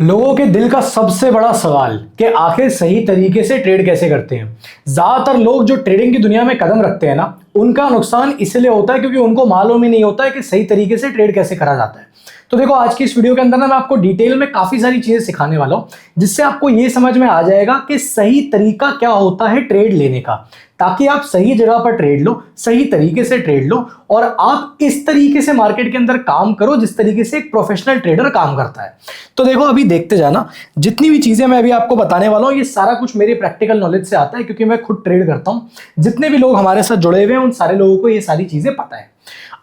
लोगों के दिल का सबसे बड़ा सवाल कि आखिर सही तरीके से ट्रेड कैसे करते हैं। ज्यादातर लोग जो ट्रेडिंग की दुनिया में कदम रखते हैं ना, उनका नुकसान इसलिए होता है क्योंकि उनको मालूम ही नहीं होता है कि सही तरीके से ट्रेड कैसे करा जाता है। तो देखो, आज की इस वीडियो के अंदर ना मैं आपको डिटेल में काफी सारी चीजें सिखाने वाला हूं, जिससे आपको यह समझ में आ जाएगा कि सही तरीका क्या होता है ट्रेड लेने का, ताकि आप सही जगह पर ट्रेड लो, सही तरीके से ट्रेड लो और आप इस तरीके से मार्केट के अंदर काम करो जिस तरीके से एक प्रोफेशनल ट्रेडर काम करता है। तो देखो, अभी देखते जाना, जितनी भी चीजें मैं अभी आपको बताने वाला हूं ये सारा कुछ मेरे प्रैक्टिकल नॉलेज से आता है, क्योंकि मैं खुद ट्रेड करता हूं। जितने भी लोग हमारे साथ जुड़े हुए हैं उन सारे लोगों को ये सारी चीजें पता है।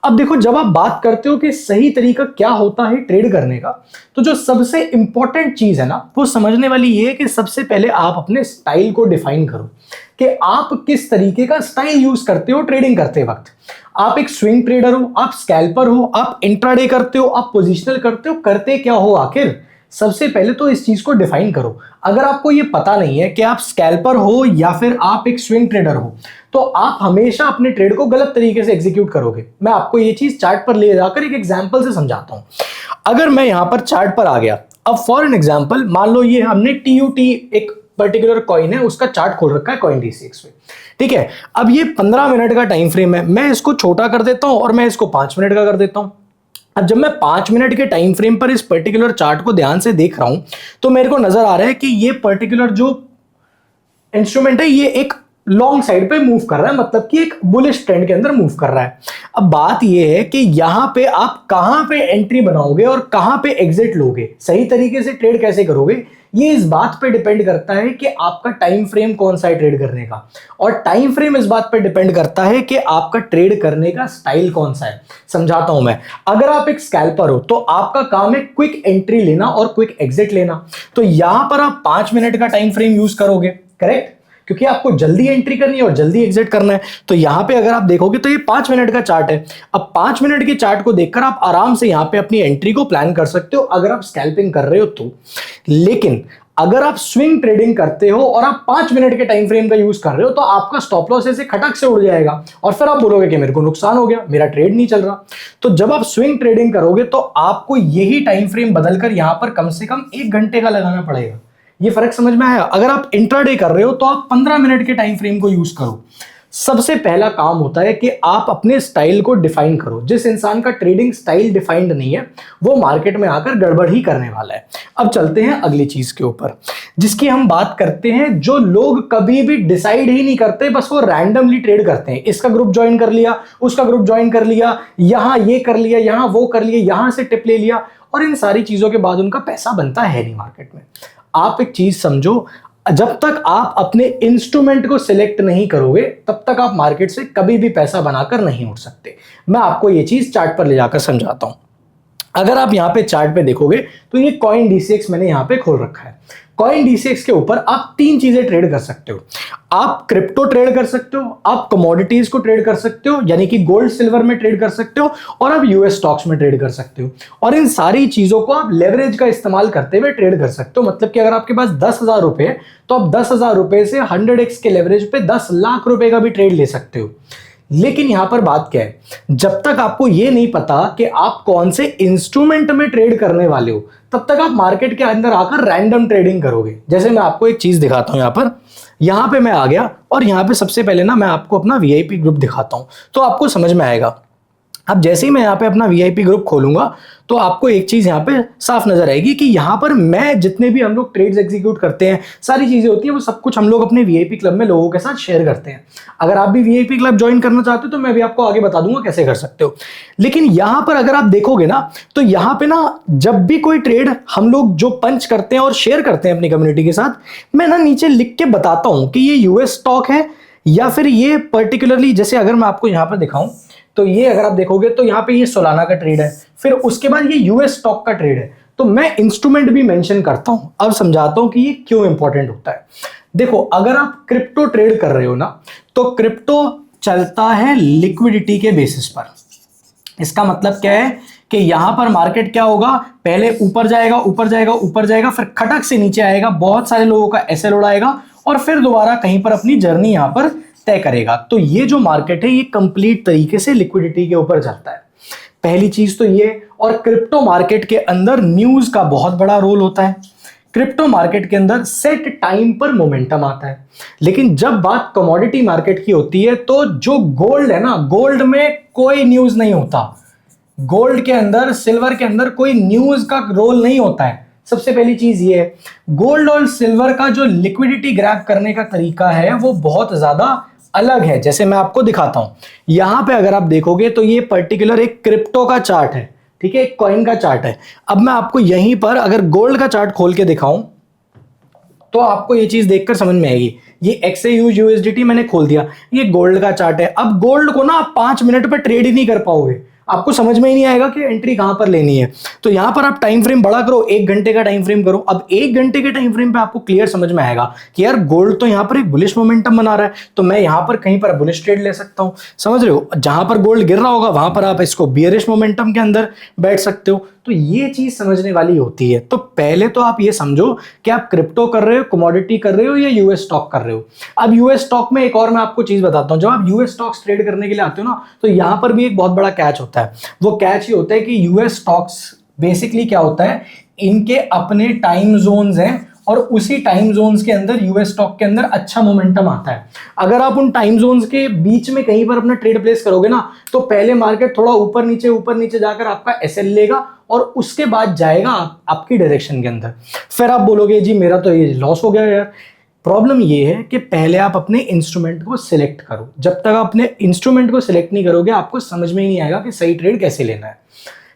अब देखो, जब आप बात करते हो कि सही तरीका क्या होता है ट्रेड करने का, तो जो सबसे इंपॉर्टेंट चीज है ना, वो समझने वाली ये है कि सबसे पहले आप अपने स्टाइल को डिफाइन करो कि आप किस तरीके का स्टाइल यूज करते हो ट्रेडिंग करते वक्त। आप एक स्विंग ट्रेडर हो, आप स्कैल्पर हो, आप इंट्राडे करते हो, आप पोजिशनल करते हो, करते क्या हो आखिर? सबसे पहले तो इस चीज को डिफाइन करो। अगर आपको ये पता नहीं है कि आप स्कैल्पर हो या फिर आप एक स्विंग ट्रेडर हो, तो आप हमेशा अपने ट्रेड को गलत तरीके से एग्जीक्यूट करोगे। मैं आपको ये चीज चार्ट पर ले जाकर एक एग्जांपल से समझाता हूं। अगर मैं यहां पर चार्ट पर आ गया, अब फॉर एन एग्जांपल मान लो ये हमने टीयूटी एक पर्टिकुलर कॉइन है, उसका चार्ट खोल रखा है CoinDCX पे, ठीक है। अब ये 15 मिनट का टाइम फ्रेम है, मैं इसको छोटा कर देता हूं और मैं इसको 5 मिनट का कर देता हूं। अब जब मैं 5 मिनट के टाइम फ्रेम पर इस पर्टिकुलर चार्ट को ध्यान से देख रहा हूं, तो मेरे को नजर आ रहा है कि ये पर्टिकुलर जो इंस्ट्रूमेंट है ये एक लॉन्ग साइड पे मूव कर रहा है, मतलब कि एक बुलिश ट्रेंड के अंदर मूव कर रहा है। अब बात ये है कि यहां पे आप कहां पे एंट्री बनाओगे और कहां पे एग्जिट लोगे, सही तरीके से ट्रेड कैसे करोगे, ये इस बात पे डिपेंड करता है कि आपका टाइम फ्रेम कौन सा है ट्रेड करने का, और टाइम फ्रेम इस बात पे डिपेंड करता है कि आपका ट्रेड करने का स्टाइल कौन सा है। समझाता हूं मैं। अगर आप एक स्कैल्पर हो तो आपका काम है क्विक एंट्री लेना और क्विक एग्जिट लेना, तो यहां पर आप 5 मिनट का टाइम फ्रेम यूज करोगे, करेक्ट, क्योंकि आपको जल्दी एंट्री करनी है और जल्दी एग्जिट करना है। तो यहां पे अगर आप देखोगे तो ये 5 मिनट का चार्ट है। अब 5 मिनट के चार्ट को देखकर आप आराम से यहां पे अपनी एंट्री को प्लान कर सकते हो अगर आप स्कैल्पिंग कर रहे हो तो। लेकिन अगर आप स्विंग ट्रेडिंग करते हो और आप 5 मिनट के टाइम फ्रेम का यूज कर रहे हो, तो आपका स्टॉप लॉस ऐसे खटक से उड़ जाएगा और फिर आप बोलोगे कि मेरे को नुकसान हो गया, मेरा ट्रेड नहीं चल रहा। तो जब आप स्विंग ट्रेडिंग करोगे तो आपको यही टाइम फ्रेम बदलकर यहां पर कम से कम 1 घंटे का लगाना पड़ेगा। ये फर्क समझ में आया? अगर आप इंट्राडे कर रहे हो तो आप 15 मिनट के टाइम फ्रेम को यूज करो। सबसे पहला काम होता है कि आप अपने स्टाइल को डिफाइन करो। जिस इंसान का ट्रेडिंग स्टाइल डिफाइंड नहीं है, वो मार्केट में आकर गड़बड़ ही करने वाला है। अब चलते हैं अगली चीज के ऊपर, जिसकी हम बात करते हैं। जो लोग कभी भी डिसाइड ही नहीं करते, बस वो रैंडमली ट्रेड करते हैं। इसका ग्रुप ज्वाइन कर लिया, उसका ग्रुप ज्वाइन कर लिया, यहां ये कर लिया, यहां वो कर लिया, यहां से टिप ले लिया, और इन सारी चीजों के बाद उनका पैसा बनता है नहीं मार्केट में। आप एक चीज समझो, जब तक आप अपने इंस्ट्रूमेंट को सिलेक्ट नहीं करोगे, तब तक आप मार्केट से कभी भी पैसा बनाकर नहीं उठ सकते। मैं आपको ये चीज चार्ट पर ले जाकर समझाता हूं। अगर आप यहां पे चार्ट पे देखोगे तो ये CoinDCX मैंने यहां पे खोल रखा है। CoinDCX के ऊपर आप 3 चीजें ट्रेड कर सकते हो। आप क्रिप्टो ट्रेड कर सकते हो, आप कमोडिटीज को ट्रेड कर सकते हो, यानी कि गोल्ड सिल्वर में ट्रेड कर सकते हो, और आप यूएस स्टॉक्स में ट्रेड कर सकते हो। और इन सारी चीजों को आप लेवरेज का इस्तेमाल करते हुए ट्रेड कर सकते हो। मतलब कि अगर आपके पास 10,000 रुपए है तो आप 10,000 रुपए से 100x के लेवरेज पे 10 लाख रुपए का भी ट्रेड ले सकते हो। लेकिन यहां पर बात क्या है, जब तक आपको यह नहीं पता कि आप कौन से इंस्ट्रूमेंट में ट्रेड करने वाले हो, तब तक आप मार्केट के अंदर आकर रैंडम ट्रेडिंग करोगे। जैसे मैं आपको एक चीज दिखाता हूं। यहां पे मैं आ गया और यहां पे सबसे पहले ना मैं आपको अपना वीआईपी ग्रुप दिखाता हूं, तो आपको समझ में आएगा। अब जैसे ही मैं यहाँ पे अपना वीआईपी ग्रुप खोलूंगा तो आपको एक चीज यहाँ पे साफ नजर आएगी कि यहाँ पर मैं जितने भी हम लोग ट्रेड्स एग्जीक्यूट करते हैं, सारी चीजें होती हैं, वो सब कुछ हम लोग अपने वीआईपी क्लब में लोगों के साथ शेयर करते हैं। अगर आप भी वीआईपी क्लब ज्वाइन करना चाहते हो तो मैं भी आपको आगे बता दूंगा कैसे कर सकते हो। लेकिन यहाँ पर अगर आप देखोगे ना, तो यहाँ पे ना जब भी कोई ट्रेड हम लोग जो पंच करते हैं और शेयर करते हैं अपनी कम्युनिटी के साथ, मैं ना नीचे लिख के बताता हूं कि ये यूएस स्टॉक है या फिर ये पर्टिकुलरली, जैसे अगर मैं आपको यहाँ पर दिखाऊं तो ये अगर आप देखोगे तो यहाँ पे ये सोलाना का ट्रेड है, फिर उसके बाद ये यूएस स्टॉक का ट्रेड है। तो मैं इंस्ट्रूमेंट भी मेंशन करता हूं। अब समझाता हूं कि ये क्यों इंपॉर्टेंट होता है। देखो, अगर आप क्रिप्टो ट्रेड कर रहे हो ना, तो क्रिप्टो चलता है लिक्विडिटी के बेसिस पर। इसका मतलब क्या है कि यहां पर मार्केट क्या होगा, पहले ऊपर जाएगा, ऊपर जाएगा, ऊपर जाएगा, फिर खटक से नीचे आएगा, बहुत सारे लोगों का एसएल उड़ाएगा और फिर दोबारा कहीं पर अपनी जर्नी यहां पर तय करेगा। तो ये जो मार्केट है ये कंप्लीट तरीके से लिक्विडिटी के ऊपर चलता है। पहली चीज तो ये। और क्रिप्टो मार्केट के अंदर न्यूज का बहुत बड़ा रोल होता है। क्रिप्टो मार्केट के अंदर सेट टाइम पर मोमेंटम आता है। लेकिन जब बात कमोडिटी मार्केट की होती है तो जो गोल्ड है ना, गोल्ड में कोई न्यूज नहीं होता। गोल्ड के अंदर, सिल्वर के अंदर कोई न्यूज का रोल नहीं होता है। सबसे पहली चीज ये है, गोल्ड और सिल्वर का जो लिक्विडिटी ग्रैब करने का तरीका है वो बहुत ज्यादा अलग है। जैसे मैं आपको दिखाता हूं, यहां पे अगर आप देखोगे तो ये पर्टिकुलर एक क्रिप्टो का चार्ट है, ठीक है, एक कॉइन का चार्ट है। अब मैं आपको यहीं पर अगर गोल्ड का चार्ट खोल के दिखाऊं तो आपको ये चीज देखकर समझ में आएगी। ये XAUUSDT मैंने खोल दिया, ये गोल्ड का चार्ट है। अब गोल्ड को ना आप 5 मिनट पर ट्रेड ही नहीं कर पाओगे, आपको समझ में ही नहीं आएगा कि एंट्री कहां पर लेनी है। तो यहां पर आप टाइम फ्रेम बड़ा करो, 1 घंटे का टाइम फ्रेम करो। अब 1 घंटे के टाइम फ्रेम पे आपको क्लियर समझ में आएगा कि यार गोल्ड तो यहां पर एक बुलिश मोमेंटम बना रहा है, तो मैं यहां पर कहीं पर बुलिश ट्रेड ले सकता हूं। समझ रहे हो, जहां पर गोल्ड गिर रहा होगा वहां पर आप इसको बियरिश मोमेंटम के अंदर बैठ सकते हो। तो ये चीज समझने वाली होती है। तो पहले तो आप ये समझो कि आप क्रिप्टो कर रहे हो, कमोडिटी कर रहे हो या यूएस स्टॉक कर रहे हो। अब यूएस स्टॉक में एक और मैं आपको चीज बताता हूं, जब आप यूएस स्टॉक्स ट्रेड करने के लिए आते हो ना, तो यहां पर भी एक बहुत बड़ा कैच होता है। वो कैच ये होता है कि यूएस स्टॉक्स बेसिकली क्या होता है, इनके अपने टाइम जोन्स हैं और उसी टाइम जोन्स के अंदर यूएस स्टॉक के अंदर अच्छा मोमेंटम आता है। अगर आप उन टाइम जोन्स के बीच में कहीं पर अपना ट्रेड प्लेस करोगे ना, तो पहले मार्केट थोड़ा ऊपर नीचे जाकर आपका एसएल लेगा और उसके बाद जाएगा आपकी डायरेक्शन के अंदर। फिर आप बोलोगे जी मेरा तो ये लॉस हो गया यार। प्रॉब्लम ये है कि पहले आप अपने इंस्ट्रूमेंट को सिलेक्ट करो। जब तक आप अपने इंस्ट्रूमेंट को सिलेक्ट नहीं करोगे, आपको समझ में ही नहीं आएगा कि सही ट्रेड कैसे लेना है।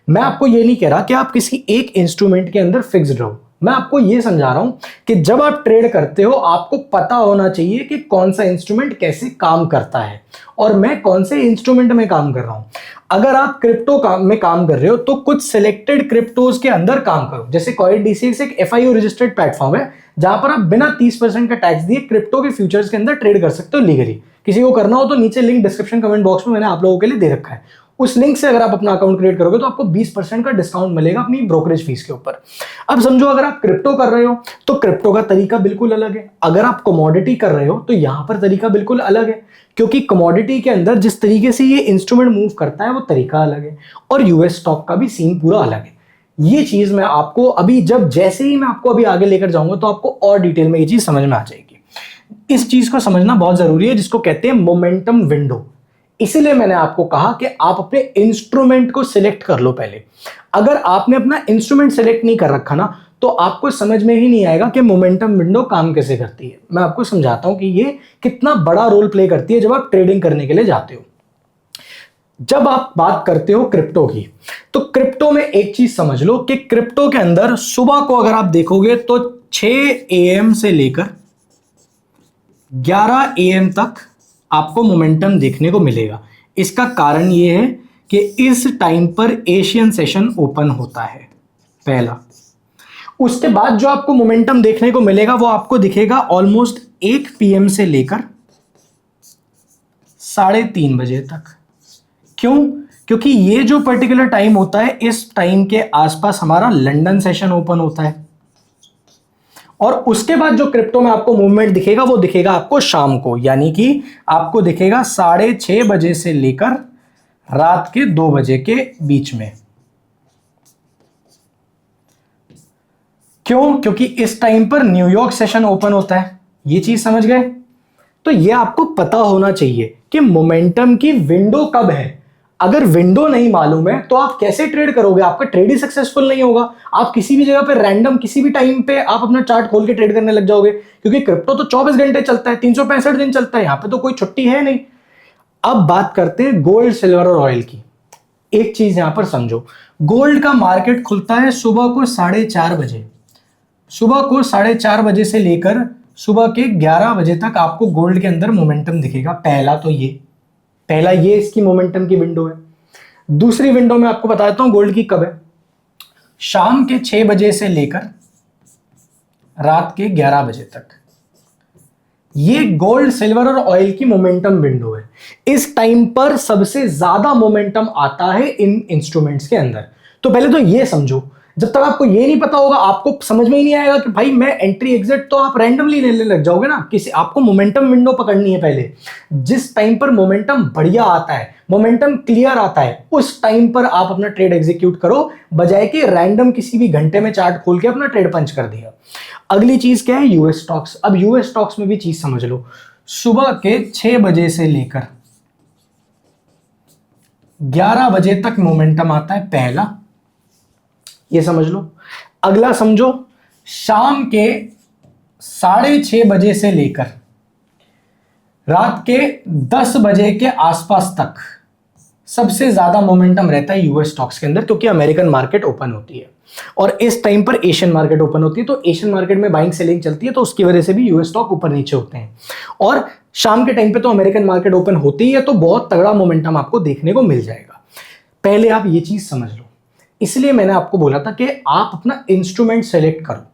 मैं आपको ये नहीं कह रहा कि आप किसी एक इंस्ट्रूमेंट के अंदर फिक्स्ड रहो, मैं आपको ये समझा रहा हूं कि जब आप ट्रेड करते हो आपको पता होना चाहिए कि कौन सा इंस्ट्रूमेंट कैसे काम करता है और मैं कौन से इंस्ट्रूमेंट में काम कर रहा हूं। अगर आप क्रिप्टो में काम कर रहे हो तो कुछ सिलेक्टेड क्रिप्टोज के अंदर काम करो। जैसे CoinDCX एक FIO रजिस्टर्ड प्लेटफॉर्म है जहां पर आप बिना 30% का टैक्स दिए क्रिप्टो के फ्यूचर्स के अंदर ट्रेड कर सकते हो लीगली। किसी को करना हो तो नीचे लिंक डिस्क्रिप्शन कमेंट बॉक्स में मैंने आप लोगों के लिए दे रखा है। उस लिंक से अगर आप अपना अकाउंट क्रिएट करोगे तो आपको 20% का डिस्काउंट मिलेगा अपनी ब्रोकरेज फीस के ऊपर। अब समझो अगर आप क्रिप्टो कर रहे हो तो क्रिप्टो का तरीका बिल्कुल अलग है। अगर आप कमोडिटी कर रहे हो तो यहां पर तरीका बिल्कुल अलग है, क्योंकि कमोडिटी के अंदर जिस तरीके से ये इंस्ट्रूमेंट मूव करता है वो तरीका अलग है और यूएस स्टॉक का भी सीन पूरा अलग है। ये चीज मैं आपको अभी जैसे ही मैं आपको अभी आगे लेकर जाऊंगा तो आपको और डिटेल में ये चीज समझ में आ जाएगी। इस चीज को समझना बहुत जरूरी है जिसको कहते हैं मोमेंटम विंडो। इसीलिए मैंने आपको कहा कि आप अपने इंस्ट्रूमेंट को सिलेक्ट कर लो पहले। अगर आपने अपना इंस्ट्रूमेंट सिलेक्ट नहीं कर रखा ना तो आपको समझ में ही नहीं आएगा कि मोमेंटम विंडो काम कैसे करती है। मैं आपको समझाता हूं कि ये कितना बड़ा रोल प्ले करती है जब आप ट्रेडिंग करने के लिए जाते हो। जब आप बात करते हो क्रिप्टो की, तो क्रिप्टो में एक चीज समझ लो कि क्रिप्टो के अंदर सुबह को अगर आप देखोगे तो 6 AM से लेकर 11 AM तक आपको मोमेंटम देखने को मिलेगा। इसका कारण यह है कि इस टाइम पर एशियन सेशन ओपन होता है पहला। उसके बाद जो आपको मोमेंटम देखने को मिलेगा वो आपको दिखेगा ऑलमोस्ट 1 PM से लेकर 3:30 बजे तक। क्यों? क्योंकि ये जो पर्टिकुलर टाइम होता है, इस टाइम के आसपास हमारा लंदन सेशन ओपन होता है और उसके बाद जो क्रिप्टो में आपको मूवमेंट दिखेगा वो दिखेगा आपको शाम को, यानी कि आपको दिखेगा 6:30 बजे से लेकर रात के 2 बजे के बीच में। क्यों? क्योंकि इस टाइम पर न्यूयॉर्क सेशन ओपन होता है। ये चीज समझ गए? तो ये आपको पता होना चाहिए कि मोमेंटम की विंडो कब है। अगर विंडो नहीं मालूम है तो आप कैसे ट्रेड करोगे? आपका ट्रेड ही सक्सेसफुल नहीं होगा। आप किसी भी जगह पे रैंडम किसी भी टाइम पे आप अपना चार्ट खोल के ट्रेड करने लग जाओगे, क्योंकि क्रिप्टो तो 24 घंटे चलता है, 365 दिन चलता है, यहां पे तो कोई छुट्टी है नहीं। अब बात करते हैं गोल्ड, सिल्वर और ऑयल की। एक चीज यहां पर समझो, गोल्ड का मार्केट खुलता है सुबह को 4:30 बजे। सुबह को 4:30 बजे से लेकर सुबह के 11 बजे तक आपको गोल्ड के अंदर मोमेंटम दिखेगा। पहला ये इसकी मोमेंटम की विंडो है। दूसरी विंडो में आपको बताता हूं गोल्ड की कब है, शाम के 6 बजे से लेकर रात के 11 बजे तक। ये गोल्ड, सिल्वर और ऑयल की मोमेंटम विंडो है। इस टाइम पर सबसे ज्यादा मोमेंटम आता है इन इंस्ट्रूमेंट्स के अंदर। तो पहले तो ये समझो, जब तक आपको ये नहीं पता होगा, आपको समझ में ही नहीं आएगा कि भाई मैं एंट्री एग्जिट, तो आप रैंडमली लेने लग जाओगे ना। किसी आपको मोमेंटम विंडो पकड़नी है पहले। जिस टाइम पर मोमेंटम बढ़िया आता है, मोमेंटम क्लियर आता है, उस टाइम पर आप अपना ट्रेड एग्जीक्यूट करो, बजाय कि रैंडम किसी भी घंटे में चार्ट खोल के अपना ट्रेड पंच कर दिया। अगली चीज क्या है, यूएस स्टॉक्स। अब यूएस स्टॉक्स में भी चीज समझ लो, सुबह के 6 बजे से लेकर 11 बजे तक मोमेंटम आता है पहला, ये समझ लो। अगला समझो, शाम के 6:30 बजे से लेकर रात के 10 बजे के आसपास तक सबसे ज्यादा मोमेंटम रहता है यूएस स्टॉक्स के अंदर, क्योंकि अमेरिकन मार्केट ओपन होती है और इस टाइम पर एशियन मार्केट ओपन होती है, तो एशियन मार्केट में बाइंग सेलिंग चलती है, तो उसकी वजह से भी यूएस स्टॉक ऊपर नीचे होते हैं। और शाम के टाइम पे तो अमेरिकन मार्केट ओपन होती है, तो बहुत तगड़ा मोमेंटम आपको देखने को मिल जाएगा। पहले आप ये चीज समझ लो, इसलिए मैंने आपको बोला था कि आप अपना इंस्ट्रूमेंट सेलेक्ट करो।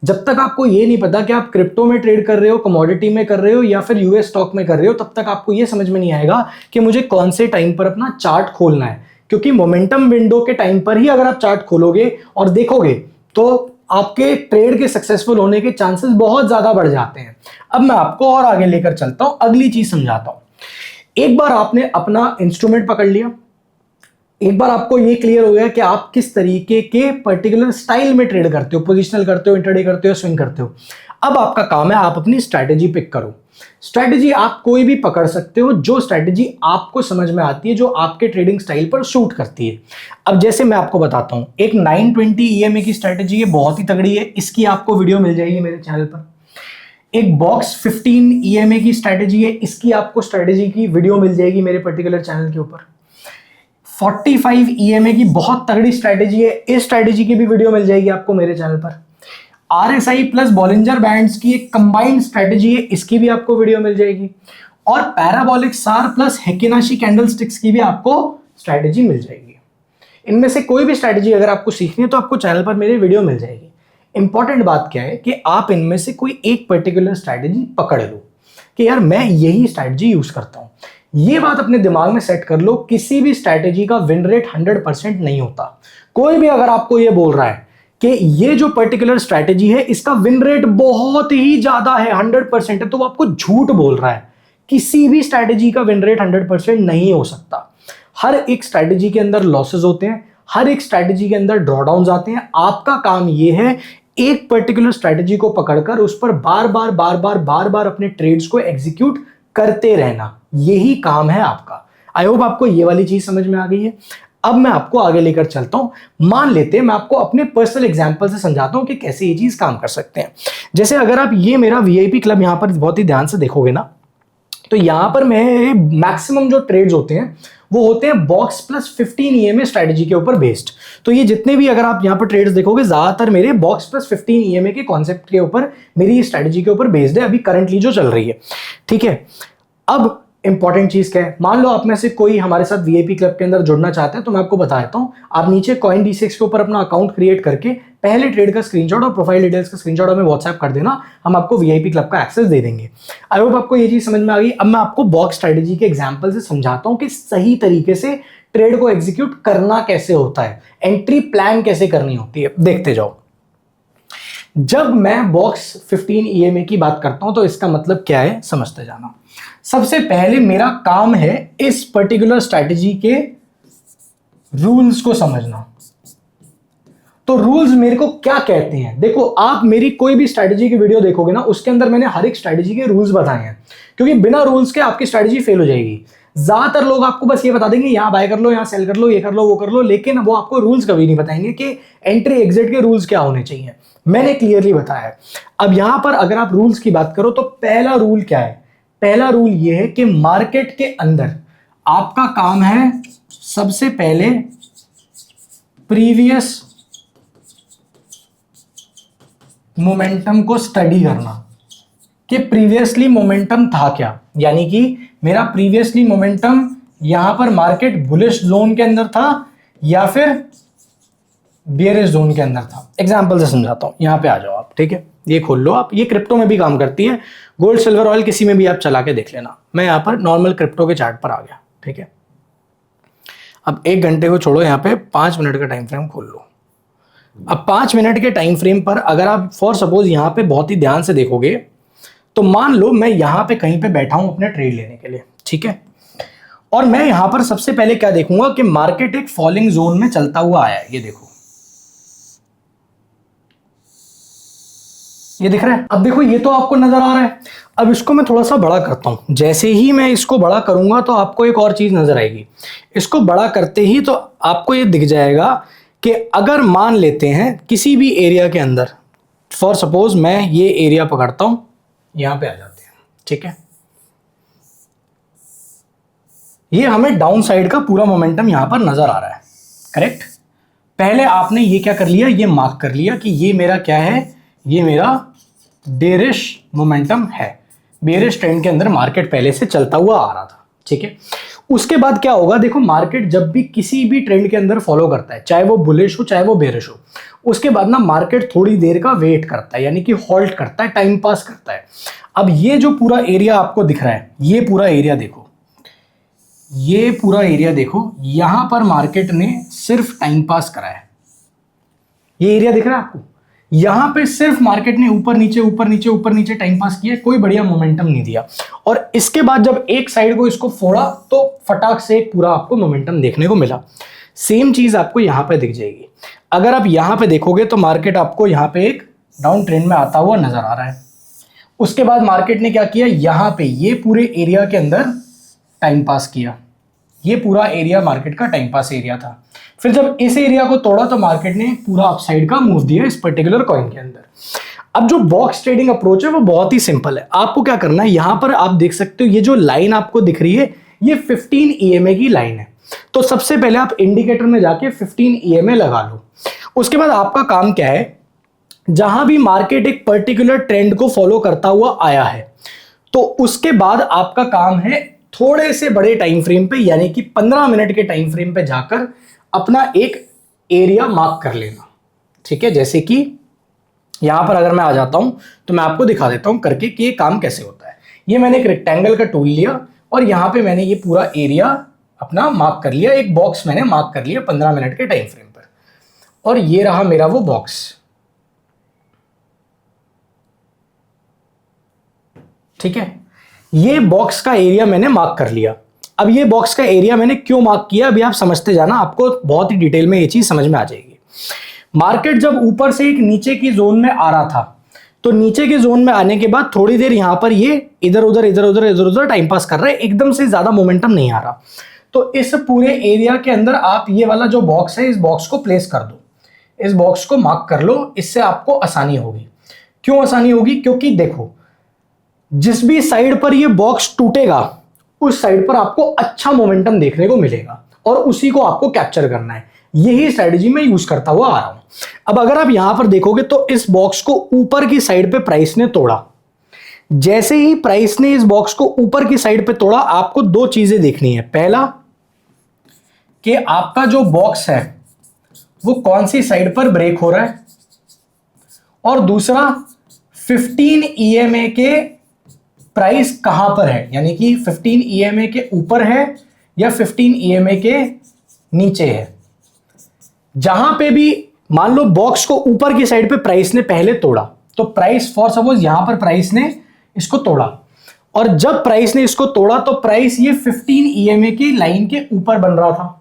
जब तक आपको ये नहीं पता कि आप क्रिप्टो में ट्रेड कर रहे हो, कमोडिटी में कर रहे हो या फिर यूएस स्टॉक में कर रहे हो, तब तक आपको ये समझ में नहीं आएगा कि मुझे कौन से टाइम पर अपना चार्ट खोलना है। क्योंकि मोमेंटम विंडो के टाइम पर ही अगर आप चार्ट खोलोगे और देखोगे तो आपके ट्रेड के सक्सेसफुल होने के चांसेस बहुत ज्यादा बढ़ जाते हैं। अब मैं आपको और आगे लेकर चलता हूं, अगली चीज समझाता हूं। एक बार आपने अपना इंस्ट्रूमेंट पकड़ लिया, एक बार आपको ये क्लियर हो गया कि आप किस तरीके के पर्टिकुलर स्टाइल में ट्रेड करते हो, पोजिशनल करते हो, इंट्राडे करते हो, स्विंग करते हो। अब आपका काम है आप अपनी स्ट्रैटेजी पिक करो। स्ट्रैटेजी आप कोई भी पकड़ सकते हो, जो स्ट्रैटेजी आपको समझ में आती है, जो आपके ट्रेडिंग स्टाइल पर सूट करती है। अब जैसे मैं आपको बताता हूं, एक 920 ईएमए की स्ट्रैटेजी है, बहुत ही तगड़ी है, इसकी आपको वीडियो मिल जाएगी मेरे चैनल पर। एक बॉक्स 15 ईएमए की स्ट्रैटेजी है, इसकी आपको स्ट्रैटेजी की वीडियो मिल जाएगी मेरे पर्टिकुलर चैनल के ऊपर। 45 ईएमए की बहुत तगड़ी स्ट्रैटेजी है, इस स्ट्रैटेजी की भी वीडियो मिल जाएगी आपको मेरे चैनल पर। आरएसआई प्लस बॉलिंजर बैंड्स की एक कंबाइंड स्ट्रैटेजी है, इसकी भी आपको वीडियो मिल जाएगी। और पैराबोलिक सार प्लस हेकिनाशी कैंडलस्टिक्स की भी आपको स्ट्रैटेजी मिल जाएगी। इनमें से कोई भी स्ट्रैटेजी अगर आपको सीखनी है तो आपको चैनल पर मेरी वीडियो मिल जाएगी। इंपॉर्टेंट बात क्या है कि आप इनमें से कोई एक पर्टिकुलर स्ट्रैटेजी पकड़ लो कि यार मैं यही स्ट्रैटेजी यूज करता हूं। ये बात अपने दिमाग में सेट कर लो, किसी भी स्ट्रैटेजी का विन रेट 100% नहीं होता। कोई भी अगर आपको ये बोल रहा है कि ये जो पर्टिकुलर स्ट्रैटेजी है इसका विन रेट बहुत ही ज्यादा है, 100% है, तो वो आपको झूठ बोल रहा है। किसी भी स्ट्रैटेजी का विन रेट 100% नहीं हो सकता। हर एक स्ट्रैटेजी के अंदर लॉसेस होते हैं, हर एक स्ट्रैटेजी के अंदर ड्रॉडाउन आते हैं। आपका काम ये है एक पर्टिकुलर स्ट्रैटेजी को पकड़कर उस पर बार बार अपने ट्रेड्स को एग्जीक्यूट करते रहना, यही काम है आपका। आई होप आपको ये वाली चीज समझ में आ गई है। अब मैं आपको आगे लेकर चलता हूं। मान लेते हैं मैं आपको अपने पर्सनल एग्जांपल से समझाता हूं कि कैसे ये चीज काम कर सकते हैं। जैसे अगर आप ये मेरा वीआईपी क्लब यहां पर बहुत ही ध्यान से देखोगे ना, तो यहां पर मैं मैक्सिमम जो ट्रेड्स होते हैं वो होते हैं बॉक्स प्लस 15 ईएमए स्ट्रैटेजी के ऊपर बेस्ड। तो ये जितने भी अगर आप यहां पर ट्रेड्स देखोगे ज्यादातर मेरे बॉक्स प्लस 15 ईएमए के कॉन्सेप्ट के ऊपर, मेरी स्ट्रैटेजी के ऊपर बेस्ड है, अभी करंटली जो चल रही है। ठीक है, अब इंपॉर्टेंट चीज क्या है, मान लो आप में से कोई हमारे साथ वीआईपी क्लब के अंदर जुड़ना चाहते हैं, तो मैं आपको बता देता हूं। आप नीचे कॉइन D6 के ऊपर अपना अकाउंट क्रिएट करके पहले ट्रेड का स्क्रीनशॉट और प्रोफाइल डिटेल्स का स्क्रीनशॉट हमें व्हाट्सएप कर देना, हम आपको वीआईपी क्लब का एक्सेस दे देंगे। आई होप आपको ये चीज समझ में आ गई। अब मैं आपको बॉक्स स्ट्रैटेजी के एग्जांपल से समझाता हूं कि सही तरीके से ट्रेड को एग्जीक्यूट करना कैसे होता है, एंट्री प्लान कैसे करनी होती है, देखते जाओ। जब मैं बॉक्स 15 ईएमए की बात करता हूं तो इसका मतलब क्या है समझते जाना। सबसे पहले मेरा काम है इस पर्टिकुलर स्ट्रैटेजी के रूल्स को समझना। तो रूल्स मेरे को क्या कहते हैं, देखो आप मेरी कोई भी स्ट्रैटेजी की वीडियो देखोगे ना, उसके अंदर मैंने हर एक स्ट्रैटेजी के रूल्स बताए हैं, क्योंकि बिना रूल्स के आपकी स्ट्रैटेजी फेल हो जाएगी। ज्यादातर लोग आपको बस ये बता देंगे यहां बाय कर लो, यहां सेल कर लो, ये कर लो, वो कर लो, लेकिन वो आपको रूल्स कभी नहीं बताएंगे कि एंट्री एग्जिट के रूल्स क्या होने चाहिए। मैंने क्लियरली बताया है। अब यहां पर अगर आप रूल्स की बात करो तो पहला रूल क्या है, पहला रूल यह है कि मार्केट के अंदर आपका काम है सबसे पहले प्रीवियस मोमेंटम को स्टडी करना कि प्रीवियसली मोमेंटम था क्या, यानी कि मेरा प्रीवियसली मोमेंटम यहां पर मार्केट बुलिश जोन के अंदर था या फिर बियरिश जोन के अंदर था। एग्जांपल से समझाता हूं, यहां पे आ जाओ आप। ठीक है, ये खोल लो आप, ये क्रिप्टो में भी काम करती है, गोल्ड सिल्वर ऑयल किसी में भी आप चला के देख लेना। मैं यहां पर नॉर्मल क्रिप्टो के चार्ट पर आ गया। ठीक है, अब 1 घंटे को छोड़ो, यहां पे 5 मिनट का टाइम फ्रेम खोल लो। अब 5 मिनट के टाइम फ्रेम पर अगर आप फॉर सपोज यहां पे बहुत ही ध्यान से देखोगे तो मान लो मैं यहां पे कहीं पे बैठा हूं अपने ट्रेड लेने के लिए, ठीक है, और मैं यहां पर सबसे पहले क्या देखूंगा कि मार्केट एक फॉलिंग जोन में चलता हुआ आया है। ये देखो, ये दिख रहा है। अब देखो ये तो आपको नजर आ रहा है। अब इसको मैं थोड़ा सा बड़ा करता हूं। जैसे ही मैं इसको बड़ा करूंगा तो आपको एक और चीज नजर आएगी। इसको बड़ा करते ही तो आपको ये दिख जाएगा कि अगर मान लेते हैं किसी भी एरिया के अंदर, फॉर सपोज मैं ये एरिया पकड़ता हूं, यहां पे आ जाते हैं, ठीक है, ये हमें डाउन साइड का पूरा मोमेंटम यहां पर नजर आ रहा है, करेक्ट। पहले आपने ये क्या कर लिया, ये मार्क कर लिया कि ये मेरा क्या है, ये मेरा बेरिश मोमेंटम है। बेरिश ट्रेंड के अंदर मार्केट पहले से चलता हुआ आ रहा था, ठीक है। उसके बाद क्या होगा, देखो मार्केट जब भी किसी भी ट्रेंड के अंदर फॉलो करता है, चाहे वो बुलिश हो चाहे वो बेरिश हो, उसके बाद ना मार्केट थोड़ी देर का वेट करता है, यानी कि हॉल्ट करता है, टाइम पास करता है। अब ये जो पूरा एरिया आपको दिख रहा है, ये पूरा एरिया देखो, ये पूरा एरिया देखो, यहां पर मार्केट ने सिर्फ टाइम पास करा है। ये एरिया दिख रहा है आपको, यहां पे सिर्फ मार्केट ने ऊपर नीचे ऊपर नीचे ऊपर नीचे टाइम पास किया, कोई बढ़िया मोमेंटम नहीं दिया। और इसके बाद जब एक साइड को इसको फोड़ा तो फटाक से एक पूरा आपको मोमेंटम देखने को मिला। सेम चीज आपको यहां पे दिख जाएगी। अगर आप यहां पे देखोगे तो मार्केट आपको यहां पे एक डाउन ट्रेंड में आता हुआ नजर आ रहा है। उसके बाद मार्केट ने क्या किया, यहां पे ये पूरे एरिया के अंदर टाइम पास किया। ये पूरा एरिया मार्केट का टाइम पास एरिया था। फिर जब इस एरिया को तोड़ा तो मार्केट ने पूरा अपसाइड का मूव दिया इस पर्टिकुलर कॉइन के अंदर। अब जो बॉक्स ट्रेडिंग अप्रोच है वो बहुत ही सिंपल है। आपको क्या करना है, यहां पर आप देख सकते हो ये जो लाइन आपको दिख रही है ये 15 EMA की लाइन है। तो सबसे पहले आप इंडिकेटर में जाके 15 EMA लगा लो। उसके बाद आपका काम क्या है, जहां भी मार्केट एक पर्टिकुलर ट्रेंड को फॉलो करता हुआ आया है तो उसके बाद आपका काम है थोड़े से बड़े टाइम फ्रेम पे, यानी कि 15 मिनट के टाइम फ्रेम पे जाकर अपना एक एरिया मार्क कर लेना, ठीक है। जैसे कि यहां पर अगर मैं आ जाता हूं तो मैं आपको दिखा देता हूं करके कि ये काम कैसे होता है। ये मैंने एक रेक्टेंगल का टूल लिया और यहां पे मैंने ये पूरा एरिया अपना मार्क कर लिया, एक बॉक्स मैंने मार्क कर लिया 15 मिनट के टाइम फ्रेम पर, और ये रहा मेरा वो बॉक्स, ठीक है। ये बॉक्स का एरिया मैंने मार्क कर लिया। अब ये बॉक्स का एरिया मैंने क्यों मार्क किया अभी आप समझते जाना, आपको बहुत ही डिटेल में ये चीज समझ में आ जाएगी। मार्केट जब ऊपर से एक नीचे की जोन में आ रहा था तो नीचे के जोन में आने के बाद थोड़ी देर यहां पर ये इधर उधर इधर उधर इधर उधर टाइम पास कर रहा है, एकदम से ज्यादा मोमेंटम नहीं आ रहा। तो इस पूरे एरिया के अंदर आप ये वाला जो बॉक्स है इस बॉक्स को प्लेस कर दो, इस बॉक्स को मार्क कर लो, इससे आपको आसानी होगी। क्यों आसानी होगी, क्योंकि देखो जिस भी साइड पर ये बॉक्स टूटेगा उस साइड पर आपको अच्छा मोमेंटम देखने को मिलेगा और उसी को आपको कैप्चर करना है। यही स्ट्रेटजी मैं यूज करता हुआ आ रहा हूं। अब अगर आप यहां पर देखोगे तो इस बॉक्स को ऊपर की साइड पे प्राइस ने तोड़ा। जैसे ही प्राइस ने इस बॉक्स को ऊपर की साइड पे तोड़ा, आपको दो चीजें देखनी है। पहला कि आपका जो बॉक्स है वो कौन सी साइड पर ब्रेक हो रहा है, और दूसरा 15 EMA के प्राइस कहां पर है, यानी कि 15 EMA के ऊपर है या 15 EMA के नीचे है। जहां पे भी मान लो बॉक्स को ऊपर की साइड पे प्राइस ने पहले तोड़ा तो प्राइस फॉर सपोज यहां पर प्राइस ने इसको तोड़ा, और जब प्राइस ने इसको तोड़ा तो प्राइस ये 15 EMA की लाइन के ऊपर बन रहा था।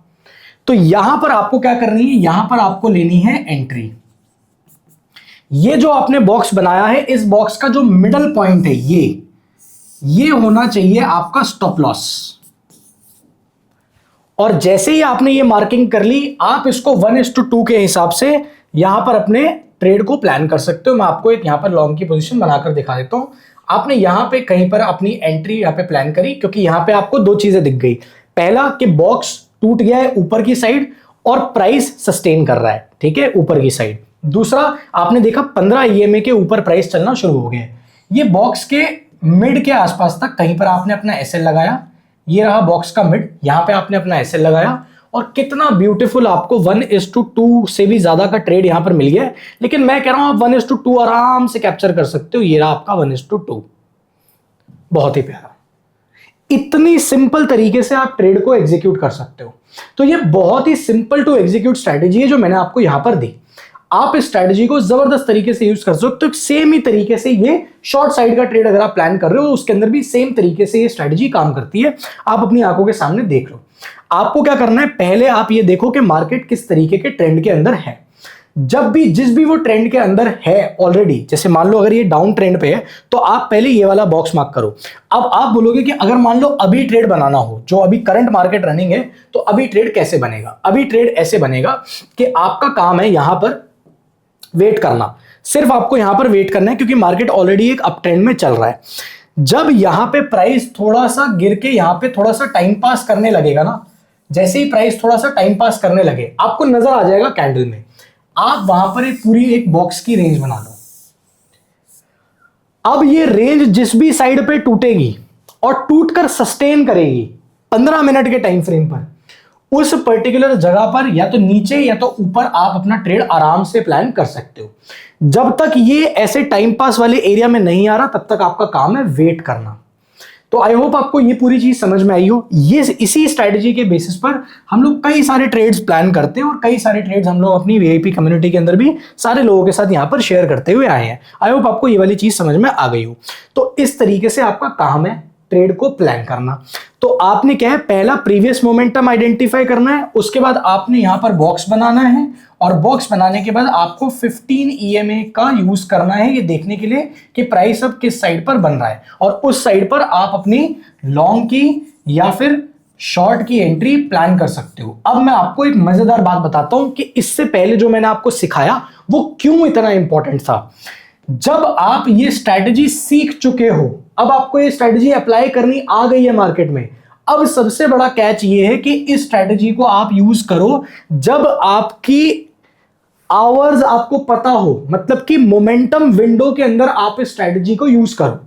तो यहां पर आपको क्या करनी है, यहां पर आपको लेनी है एंट्री। ये जो आपने बॉक्स बनाया है इस बॉक्स का जो मिडल पॉइंट है ये होना चाहिए आपका स्टॉप लॉस। और जैसे ही आपने ये मार्किंग कर ली, आप इसको 1:2 के हिसाब से यहां पर अपने ट्रेड को प्लान कर सकते हो। मैं आपको एक यहां पर लॉन्ग की पोजीशन बनाकर दिखा देता हूं। आपने यहां पे कहीं पर अपनी एंट्री यहां पे प्लान करी, क्योंकि यहां पे आपको दो चीजें दिख गई। पहला कि बॉक्स टूट गया है ऊपर की साइड और प्राइस सस्टेन कर रहा है, ठीक है, ऊपर की साइड। दूसरा आपने देखा 15 EMA के ऊपर प्राइस चलना शुरू हो गया। ये बॉक्स के मिड के आसपास तक कहीं पर आपने अपना SL लगाया, ये रहा बॉक्स का मिड, यहां पे आपने अपना SL लगाया, और कितना ब्यूटीफुल आपको 1:2 से भी ज्यादा का ट्रेड यहां पर मिल गया। लेकिन मैं कह रहा हूं आप 1:2 आराम से कैप्चर कर सकते हो। ये रहा आपका 1:2, बहुत ही प्यारा। इतनी सिंपल तरीके से आप ट्रेड को एग्जीक्यूट कर सकते हो। तो ये बहुत ही सिंपल टू एग्जीक्यूट स्ट्रैटेजी है जो मैंने आपको यहां पर दी। आप इस स्ट्रेटजी को जबरदस्त तरीके से यूज कर सकते हो। सेम ही तरीके से ये शॉर्ट साइड का ट्रेड अगर आप प्लान कर रहे हो उसके अंदर भी सेम तरीके से ये स्ट्रेटजी काम करती है। आप अपनी आंखों के सामने देख लो। आपको क्या करना है, पहले आप ये देखो कि मार्केट किस तरीके के ट्रेंड के अंदर है। जब भी जिस भी वो ट्रेंड के अंदर है ऑलरेडी, जैसे मान लो अगर ये डाउन ट्रेंड पे है तो आप पहले ये वाला बॉक्स मार्क करो। अब आप बोलोगे कि अगर मान लो अभी ट्रेड बनाना हो, जो अभी करंट मार्केट रनिंग है, तो अभी ट्रेड कैसे बनेगा? अभी ट्रेड ऐसे बनेगा कि आपका काम है यहां पर वेट करना। सिर्फ आपको यहां पर वेट करना है क्योंकि मार्केट ऑलरेडी एक अप ट्रेंड में चल रहा है। जब यहां पे प्राइस थोड़ा सा गिर के यहां पे थोड़ा सा टाइम पास करने लगेगा ना, जैसे ही प्राइस थोड़ा सा टाइम पास करने लगे, आपको नजर आ जाएगा कैंडल में, आप वहां पर एक पूरी एक बॉक्स की रेंज बना लो। अब ये रेंज जिस भी साइड पे टूटेगी और टूटकर सस्टेन करेगी 15 मिनट के टाइम फ्रेम पर, उस पर्टिकुलर जगह पर या तो नीचे या तो ऊपर आप अपना ट्रेड आराम से प्लान कर सकते हो। जब तक ये ऐसे टाइम पास वाले एरिया में नहीं आ रहा तब तक आपका काम है वेट करना। तो आई होप आपको ये पूरी चीज समझ में आई हो। ये इसी स्ट्रैटेजी के बेसिस पर हम लोग कई सारे ट्रेड्स प्लान करते हैं और कई सारे ट्रेड्स हम लोग अपनी वीआईपी कम्युनिटी के अंदर भी सारे लोगों के साथ यहाँ पर शेयर करते हुए आए हैं। आई होप आपको ये वाली चीज समझ में आ गई हो। तो इस तरीके से आपका काम है ट्रेड को प्लान करना। तो आपने क्या है, पहला प्रीवियस मोमेंटम आइडेंटिफाई करना है, उसके बाद आपने यहां पर बॉक्स बनाना है और बॉक्स बनाने के बाद आपको 15 EMA का यूज करना है ये देखने के लिए कि प्राइस अब किस साइड पर बन रहा है, और उस साइड पर आप अपनी लॉन्ग की या फिर शॉर्ट की एंट्री प्लान कर सकते हो। अब मैं आपको एक मजेदार बात बताता हूं कि इससे पहले जो मैंने आपको सिखाया वो क्यों इतना इंपॉर्टेंट था। जब आप ये स्ट्रैटेजी सीख चुके हो, अब आपको ये स्ट्रैटेजी अप्लाई करनी आ गई है मार्केट में, अब सबसे बड़ा कैच ये है कि इस स्ट्रैटेजी को आप यूज करो जब आपकी आवर्स आपको पता हो, मतलब कि मोमेंटम विंडो के अंदर आप इस स्ट्रैटेजी को यूज करो।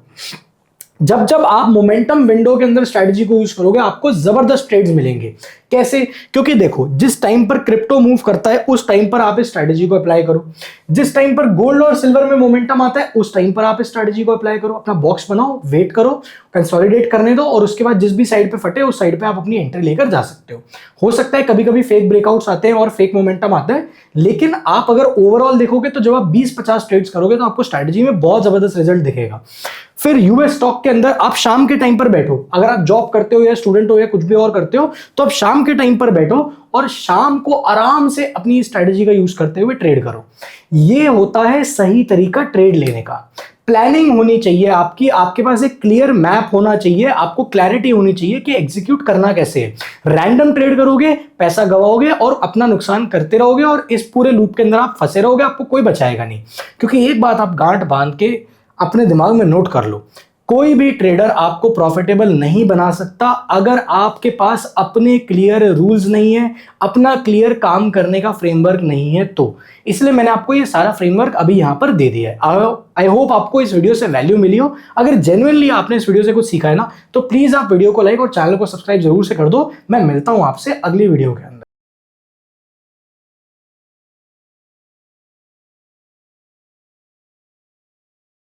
जब आप मोमेंटम विंडो के अंदर स्ट्रैटेजी को यूज करोगे आपको जबरदस्त ट्रेड्स मिलेंगे। कैसे? क्योंकि देखो, जिस टाइम पर क्रिप्टो मूव करता है उस टाइम पर आप इस स्ट्रैटेजी को अप्लाई करो। जिस टाइम पर गोल्ड और सिल्वर में मोमेंटम आता है उस टाइम पर आप इस स्ट्रैटेजी को अप्लाई करो। अपना बॉक्स बनाओ, वेट करो, कंसोलिडेट करने दो, और उसके बाद जिस भी साइड पे फटे उस साइड पे आप अपनी एंट्री लेकर जा सकते हो सकता है कभी कभी फेक ब्रेकआउट्स आते हैं और फेक मोमेंटम आता है, लेकिन आप अगर ओवरऑल देखोगे तो जब आप 20-50 ट्रेड्स करोगे तो आपको स्ट्रैटेजी में बहुत जबरदस्त रिजल्ट दिखेगा। फिर यूएस स्टॉक के अंदर आप शाम के टाइम पर बैठो, अगर आप जॉब करते हो या स्टूडेंट हो या कुछ भी और करते हो तो आप शाम के टाइम पर बैठो और शाम को आराम से अपनी स्ट्रैटेजी का यूज करते हुए ट्रेड करो। ये होता है सही तरीका ट्रेड लेने का। प्लानिंग होनी चाहिए आपकी, आपके पास एक क्लियर मैप होना चाहिए, आपको क्लैरिटी होनी चाहिए कि एग्जीक्यूट करना कैसे है। रैंडम ट्रेड करोगे, पैसा गवाओगे और अपना नुकसान करते रहोगे और इस पूरे लूप के अंदर आप फंसे रहोगे, आपको कोई बचाएगा नहीं। क्योंकि एक बात आप गांठ बांध के अपने दिमाग में नोट कर लो, कोई भी ट्रेडर आपको प्रॉफिटेबल नहीं बना सकता अगर आपके पास अपने क्लियर रूल्स नहीं है, अपना क्लियर काम करने का फ्रेमवर्क नहीं है। तो इसलिए मैंने आपको ये सारा फ्रेमवर्क अभी यहां पर दे दिया है। आई होप आपको इस वीडियो से वैल्यू मिली हो। अगर जेन्युइनली आपने इस वीडियो से कुछ सीखा है ना, तो प्लीज आप वीडियो को लाइक और चैनल को सब्सक्राइब जरूर से कर दो। मैं मिलता हूं आपसे अगली वीडियो के अंदर।